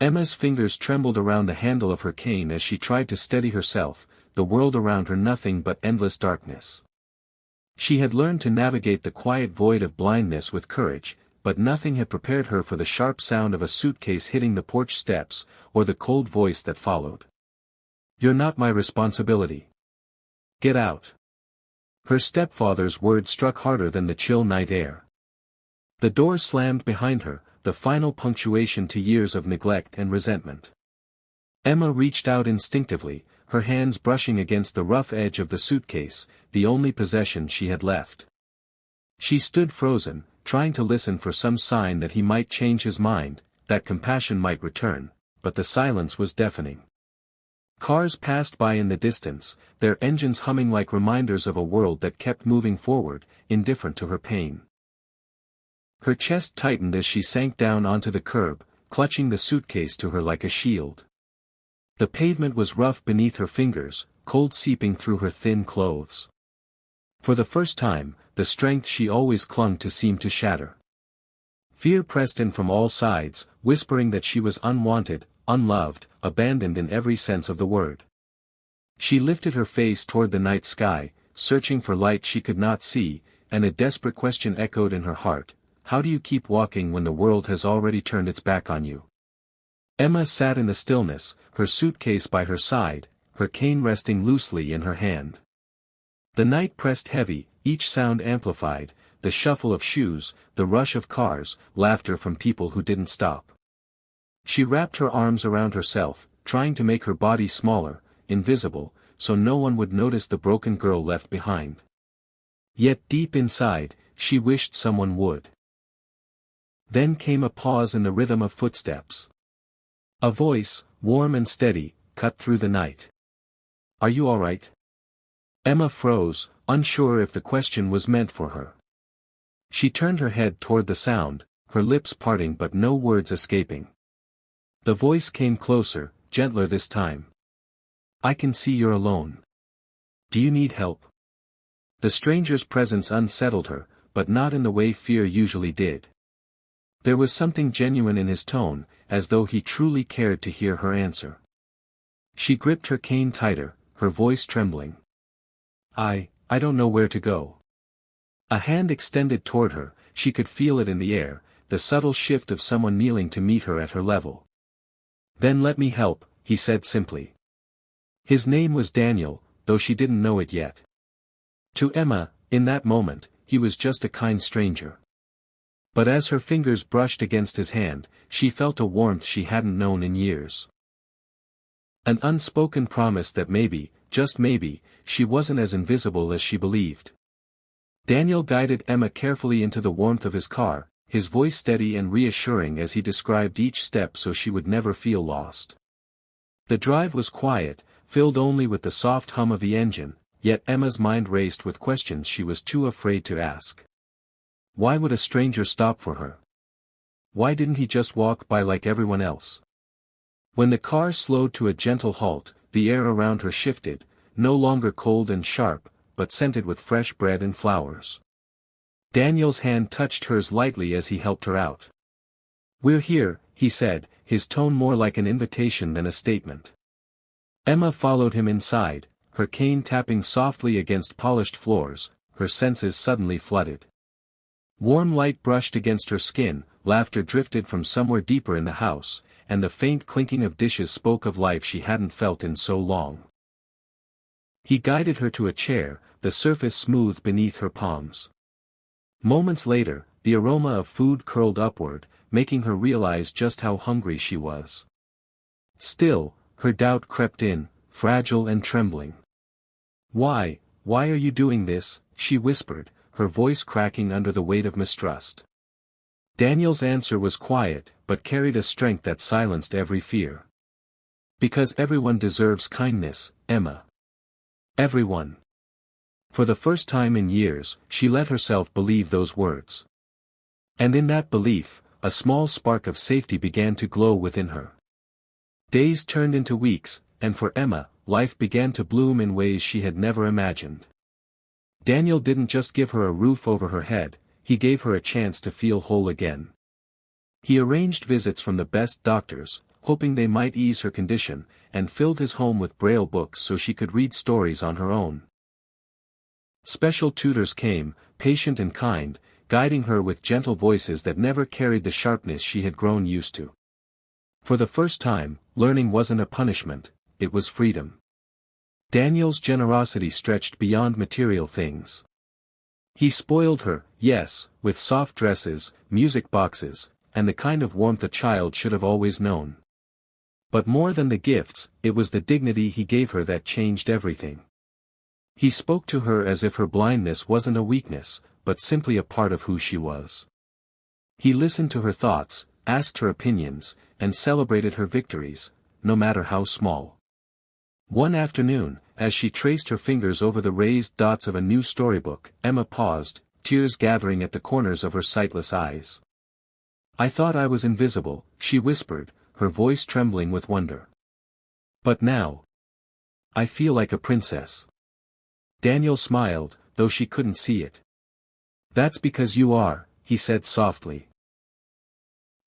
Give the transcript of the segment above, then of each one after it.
Emma's fingers trembled around the handle of her cane as she tried to steady herself, the world around her nothing but endless darkness. She had learned to navigate the quiet void of blindness with courage, but nothing had prepared her for the sharp sound of a suitcase hitting the porch steps, or the cold voice that followed. "You're not my responsibility. Get out." Her stepfather's words struck harder than the chill night air. The door slammed behind her, the final punctuation to years of neglect and resentment. Emma reached out instinctively, her hands brushing against the rough edge of the suitcase, the only possession she had left. She stood frozen, trying to listen for some sign that he might change his mind, that compassion might return, but the silence was deafening. Cars passed by in the distance, their engines humming like reminders of a world that kept moving forward, indifferent to her pain. Her chest tightened as she sank down onto the curb, clutching the suitcase to her like a shield. The pavement was rough beneath her fingers, cold seeping through her thin clothes. For the first time, the strength she always clung to seemed to shatter. Fear pressed in from all sides, whispering that she was unwanted, unloved, abandoned in every sense of the word. She lifted her face toward the night sky, searching for light she could not see, and a desperate question echoed in her heart: how do you keep walking when the world has already turned its back on you? Emma sat in the stillness, her suitcase by her side, her cane resting loosely in her hand. The night pressed heavy, each sound amplified, the shuffle of shoes, the rush of cars, laughter from people who didn't stop. She wrapped her arms around herself, trying to make her body smaller, invisible, so no one would notice the broken girl left behind. Yet deep inside, she wished someone would. Then came a pause in the rhythm of footsteps. A voice, warm and steady, cut through the night. "Are you all right?" Emma froze, unsure if the question was meant for her. She turned her head toward the sound, her lips parting but no words escaping. The voice came closer, gentler this time. "I can see you're alone. Do you need help?" The stranger's presence unsettled her, but not in the way fear usually did. There was something genuine in his tone, as though he truly cared to hear her answer. She gripped her cane tighter, her voice trembling. I don't know where to go." A hand extended toward her, she could feel it in the air, the subtle shift of someone kneeling to meet her at her level. "Then let me help," he said simply. His name was Daniel, though she didn't know it yet. To Emma, in that moment, he was just a kind stranger. But as her fingers brushed against his hand, she felt a warmth she hadn't known in years. An unspoken promise that maybe, just maybe, she wasn't as invisible as she believed. Daniel guided Emma carefully into the warmth of his car, his voice steady and reassuring as he described each step so she would never feel lost. The drive was quiet, filled only with the soft hum of the engine, yet Emma's mind raced with questions she was too afraid to ask. Why would a stranger stop for her? Why didn't he just walk by like everyone else? When the car slowed to a gentle halt, the air around her shifted, no longer cold and sharp, but scented with fresh bread and flowers. Daniel's hand touched hers lightly as he helped her out. "We're here," he said, his tone more like an invitation than a statement. Emma followed him inside, her cane tapping softly against polished floors, her senses suddenly flooded. Warm light brushed against her skin, laughter drifted from somewhere deeper in the house, and the faint clinking of dishes spoke of life she hadn't felt in so long. He guided her to a chair, the surface smooth beneath her palms. Moments later, the aroma of food curled upward, making her realize just how hungry she was. Still, her doubt crept in, fragile and trembling. Why are you doing this?" she whispered, her voice cracking under the weight of mistrust. Daniel's answer was quiet, but carried a strength that silenced every fear. "Because everyone deserves kindness, Emma. Everyone." For the first time in years, she let herself believe those words. And in that belief, a small spark of safety began to glow within her. Days turned into weeks, and for Emma, life began to bloom in ways she had never imagined. Daniel didn't just give her a roof over her head, he gave her a chance to feel whole again. He arranged visits from the best doctors, hoping they might ease her condition, and filled his home with Braille books so she could read stories on her own. Special tutors came, patient and kind, guiding her with gentle voices that never carried the sharpness she had grown used to. For the first time, learning wasn't a punishment, it was freedom. Daniel's generosity stretched beyond material things. He spoiled her, yes, with soft dresses, music boxes, and the kind of warmth a child should have always known. But more than the gifts, it was the dignity he gave her that changed everything. He spoke to her as if her blindness wasn't a weakness, but simply a part of who she was. He listened to her thoughts, asked her opinions, and celebrated her victories, no matter how small. One afternoon, as she traced her fingers over the raised dots of a new storybook, Emma paused, tears gathering at the corners of her sightless eyes. "I thought I was invisible," she whispered, her voice trembling with wonder. "But now, I feel like a princess." Daniel smiled, though she couldn't see it. "That's because you are," he said softly.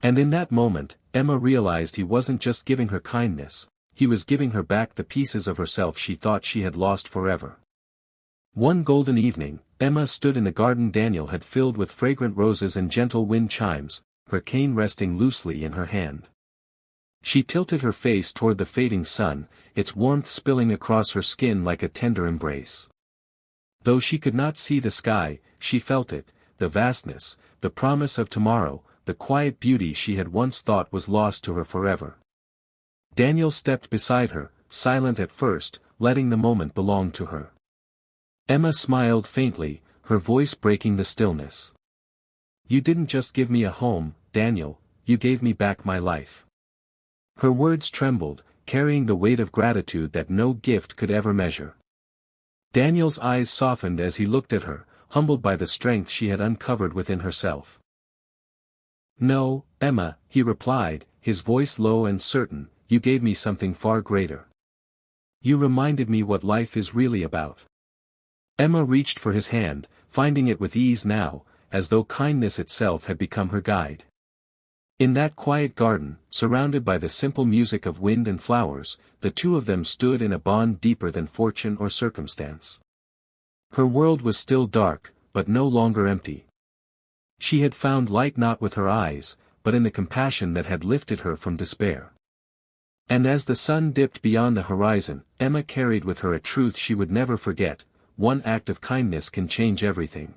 And in that moment, Emma realized he wasn't just giving her kindness, he was giving her back the pieces of herself she thought she had lost forever. One golden evening, Emma stood in the garden Daniel had filled with fragrant roses and gentle wind chimes, her cane resting loosely in her hand. She tilted her face toward the fading sun, its warmth spilling across her skin like a tender embrace. Though she could not see the sky, she felt it, the vastness, the promise of tomorrow, the quiet beauty she had once thought was lost to her forever. Daniel stepped beside her, silent at first, letting the moment belong to her. Emma smiled faintly, her voice breaking the stillness. "You didn't just give me a home, Daniel, you gave me back my life." Her words trembled, carrying the weight of gratitude that no gift could ever measure. Daniel's eyes softened as he looked at her, humbled by the strength she had uncovered within herself. "No, Emma," he replied, his voice low and certain, "you gave me something far greater. You reminded me what life is really about." Emma reached for his hand, finding it with ease now, as though kindness itself had become her guide. In that quiet garden, surrounded by the simple music of wind and flowers, the two of them stood in a bond deeper than fortune or circumstance. Her world was still dark, but no longer empty. She had found light not with her eyes, but in the compassion that had lifted her from despair. And as the sun dipped beyond the horizon, Emma carried with her a truth she would never forget: one act of kindness can change everything.